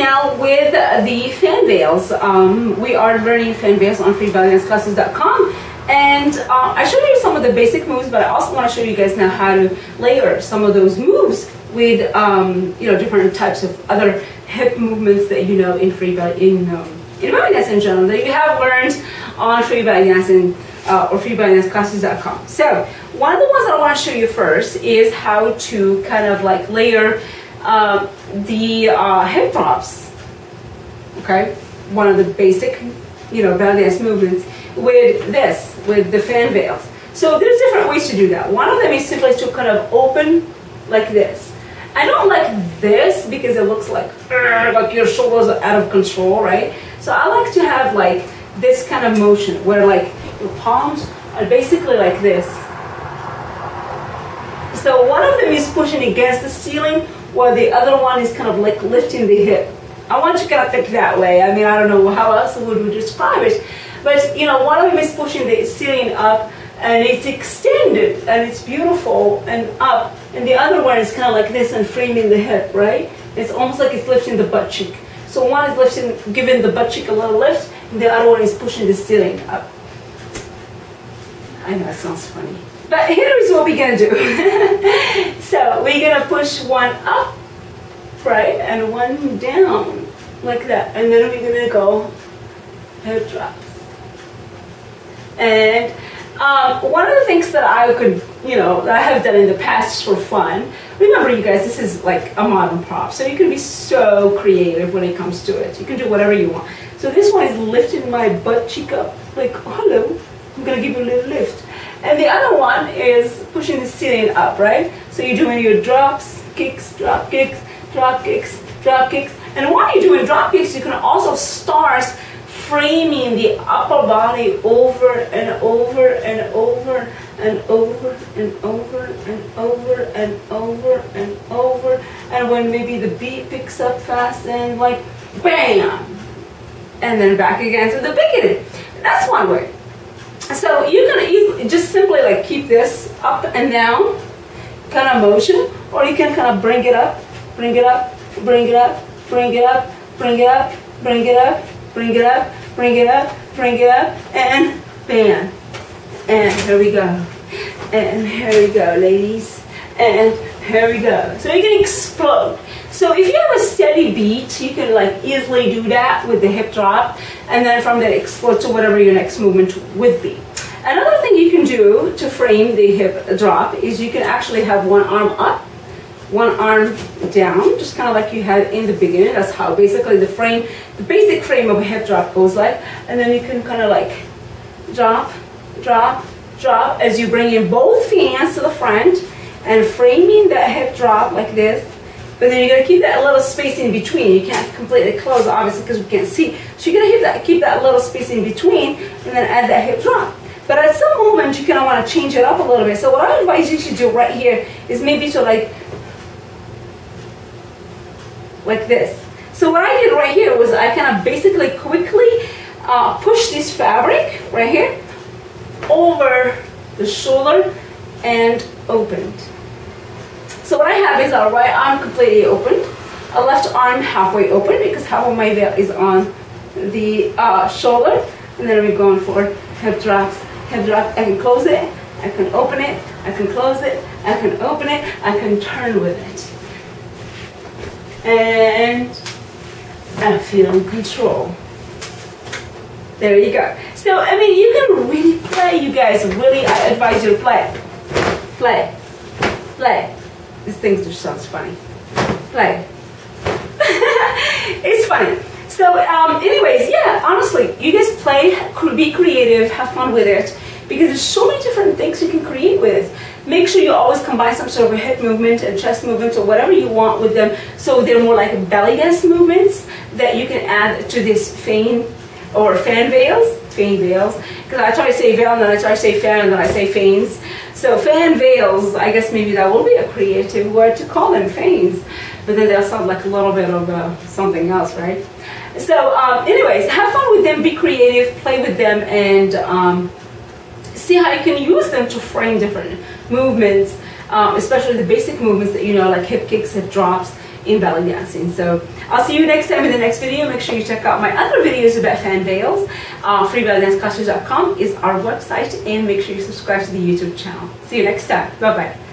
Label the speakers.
Speaker 1: now with the fan veils. We are learning fan veils on freeballedanceclasses.com, and I showed you some of the basic moves, but I also want to show you guys now how to layer some of those moves with you know, different types of other hip movements that you know in belly dance in general that you have learned on free belly dancing or freeballedanceclasses.com. So one of the ones that I want to show you first is how to kind of like layer the hip drops. Okay, one of the basic, you know, belly dance movements with this, with the fan veils. So there's different ways to do that. One of them is simply to kind of open like this. I don't like this because it looks like your shoulders are out of control, right? So I like to have like this kind of motion where like your palms are basically like this. So one of them is pushing against the ceiling while the other one is kind of like lifting the hip. I want you to kind of think that way. I mean, I don't know how else would we describe it. But you know, one of them is pushing the ceiling up and it's extended and it's beautiful and up, and the other one is kind of like this and framing the hip, right? It's almost like it's lifting the butt cheek. So one is lifting, giving the butt cheek a little lift, and the other one is pushing the ceiling up. I know it sounds funny, but here's what we're gonna do. So we're gonna push one up, right, and one down, like that, and then we're gonna go hip drops. And one of the things that I could, you know, that I have done in the past for fun, remember you guys, this is like a modern prop, so you can be so creative when it comes to it. You can do whatever you want. So this one is lifting my butt cheek up, like, hello, I'm gonna give you a little lift. And the other one is pushing the ceiling up, right? So you're doing your drops, kicks, drop kicks, drop kicks, drop kicks. And while you're doing drop kicks, you can also start framing the upper body over and over and over and over and over and over and over and over, and when maybe the beat picks up fast and like bam, and then back again to the beginning. That's one way. So you can easily just simply like keep this up and down kind of motion, or you can kind of bring it up, bring it up, bring it up, bring it up, bring it up, bring it up, bring it up, bring it up, bring it up, and bam. And here we go. And here we go, ladies. And here we go. So you can explode. So if you have a steady beat, you can like easily do that with the hip drop, and then from there explode to whatever your next movement would be. Another thing you can do to frame the hip drop is you can actually have one arm up, one arm down, just kind of like you had in the beginning. That's how basically the frame, the basic frame of a hip drop goes like. And then you can kind of like drop, drop, drop as you bring in both hands to the front and framing that hip drop like this. But then you're gonna keep that little space in between. You can't completely close, obviously, because we can't see. So you're gonna keep that little space in between and then add that hip drop. But at some moment, you kind of want to change it up a little bit. So what I advise you to do right here is maybe to like this. So what I did right here was I kind of basically quickly pushed this fabric right here over the shoulder and opened. So what I have is a right arm completely open, a left arm halfway open because half of my veil is on the shoulder, and then we're going for hip drops, hip drop. I can close it, I can open it, I can close it, I can open it, I can turn with it. And I feel in control. There you go. So, I mean, you can really play, you guys. Really, I advise you to play. Play. Play. This thing just sounds funny. Play. It's funny. So, anyways, yeah, honestly, you guys play, be creative, have fun with it, because there's so many different things you can create with it. Make sure you always combine some sort of a hip movement and chest movement or whatever you want with them, so they're more like belly dance movements that you can add to this fan or fan veils. Fan veils, because I try to say veil and then I try to say fan and then I say fans. So fan veils, I guess maybe that will be a creative word to call them fans, but then they'll sound like a little bit of something else, right? So anyways, have fun with them, be creative, play with them, and see how you can use them to frame different movements, especially the basic movements that you know, like hip kicks, hip drops, in belly dancing. So I'll see you next time in the next video. Make sure you check out my other videos about fan veils. FreeBellyDanceClasses.com is our website, and make sure you subscribe to the YouTube channel. See you next time. Bye-bye.